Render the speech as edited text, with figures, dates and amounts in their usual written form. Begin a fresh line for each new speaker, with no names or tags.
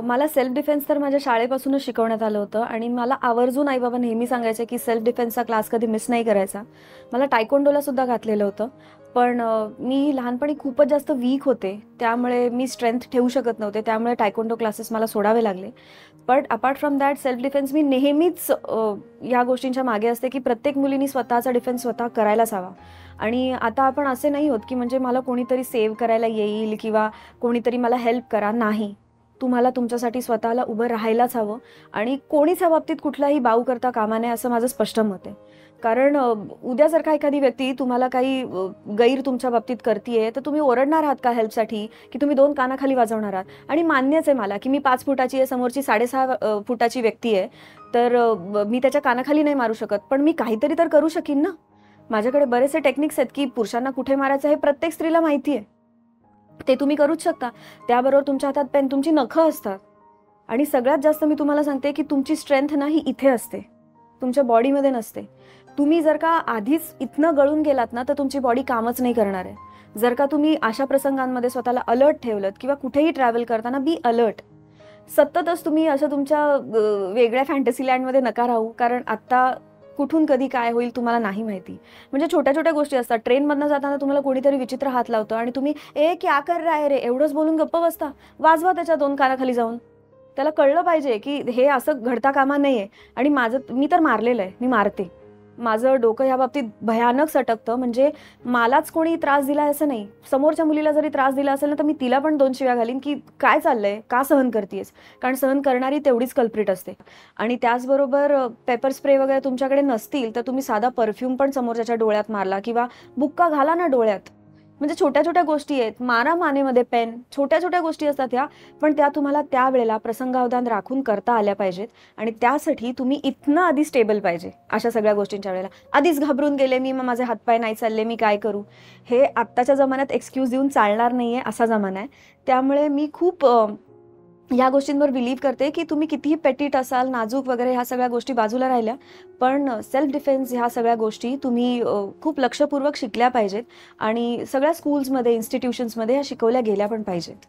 मला self defence तर माझ्या शाळेपासूनच शिकवण्यात आलं होतं आणि मला आवर्जून आई-बाबा नेहमी सांगायचे की सेल्फ डिफेन्सचा क्लास कधी मिस नाही करायचा. मला तायक्वोंडोला सुद्धा घातलेलं होतं. पण मी लहानपणी खूपच जास्त वीक होते. त्यामुळे मी स्ट्रेंथ ठेवू शकत नव्हते. त्यामुळे तायक्वोंडो क्लासेस मला सोडावे लागले. But apart from that self defence मी नेहमीच या गोष्टींच्या मागे असते की प्रत्येक मुलीनी स्वतःचा डिफेन्स स्वतः करायलाच हवा. आणि आता आपण असे नाही होत की म्हणजे मला कोणीतरी सेव्ह करायला येईल किंवा कोणीतरी मला हेल्प करा. नाही. तुम्हाला तुमच्यासाठी स्वतःला उभं राहायलाच हवं आणि कोणीच या बाबतीत कुठलाही बाऊ करता कामा नये असं माझं स्पष्ट मत आहे. कारण उद्या जर का एखादी व्यक्ती तुम्हाला काही गैर तुमच्या बाबतीत करतीये तर तुम्ही ओरडणार आहात का हेल्पसाठी की तुम्ही 2 कानाखाली वाजवणार आहात? आणि मान्यच आहे मला की मी 5 फुटाची आहे, समोरची 6.5 फुटाची व्यक्ती आहे. तर मी त्याच्या कानाखाली नाही मारू शकत. पण मी काहीतरी तर करू शकीन ना. माझ्याकडे बरेचसे टेक्निक्स आहेत की पुरुषांना कुठे मारायचं हे प्रत्येक स्त्रीला माहिती आहे. ते तुम्ही करूच शकता. त्याबरोबर तुमच्या हातात पेन, तुमची नखं असतात. आणि सगळ्यात जास्त मी तुम्हाला सांगते की तुमची स्ट्रेंथ ना ही इथे असते. तुमच्या बॉडीमध्ये नसते. तुम्ही जर का आधीच इथनं गळून गेलात ना तर तुमची बॉडी कामच नाही करणार आहे. जर का तुम्ही अशा प्रसंगांमध्ये स्वतःला अलर्ट ठेवलत किंवा कुठेही ट्रॅव्हल करताना बी अलर्ट. सततच तुम्ही असं तुमच्या वेगळ्या फॅन्टसी लँडमध्ये नका राहू. कारण आत्ता कुठून कधी काय होईल तुम्हाला नाही माहिती. म्हणजे छोट्या-छोट्या गोष्टी असतात. ट्रेनमधनं जाताना तुम्हाला कोणीतरी विचित्र हात लावतं आणि तुम्ही "ए क्या कर रहा है रे?" एवढंच बोलून गप्प बसता. वाजवा त्याच्या 2 कानाखाली जाऊन. त्याला कळलं पाहिजे की हे असं घडता कामा नये. आणि मी तर मारलेलं आहे. मी मारते. माझं डोकं ह्या बाबतीत भयानक सटकतं. म्हणजे मलाच कोणी त्रास दिला असं नाही. समोरच्या मुलीला जरी त्रास दिला असेल ना तर मी तिला पण 2 शिव्या घालीन की "काय चाललंय? का सहन करतीयेस?" कारण सहन करणारी तेवढीच कल्प्रिट असते. आणि त्याचबरोबर पेपर स्प्रे वगैरे तुमच्याकडे नसतील तर तुम्ही साधा परफ्यूम पण समोरच्याच्या डोळ्यात मारला किंवा बुक्का घाला ना डोळ्यात. म्हणजे छोट्या-छोट्या गोष्टी आहेत. मारा मानेमध्ये पेन. छोट्या-छोट्या गोष्टी असतात ह्या. पण त्या तुम्हाला त्यावेळेला प्रसंगावधान राखून करता आल्या पाहिजेत. आणि त्यासाठी तुम्ही इथनं आधी स्टेबल पाहिजे. अशा सगळ्या गोष्टींच्या वेळेला. आधीच घाबरून गेले मी, मग माझे हातपाय नाही चालले, मी काय करू? हे आत्ताच्या जमान्यात एक्सक्यूज देऊन चालणार नाहीये असा जमाना आहे. त्यामुळे मी खूप या गोष्टींवर बिलीव्ह करते की तुम्ही कितीही पेटीट असाल, नाजूक वगैरे ह्या सगळ्या गोष्टी बाजूला राहिल्या. पण सेल्फ डिफेन्स ह्या सगळ्या गोष्टी तुम्ही खूप लक्षपूर्वक शिकल्या पाहिजेत आणि सगळ्या स्कूल्समध्ये, इन्स्टिट्यूशन्समध्ये ह्या शिकवल्या गेल्या पण पाहिजेत.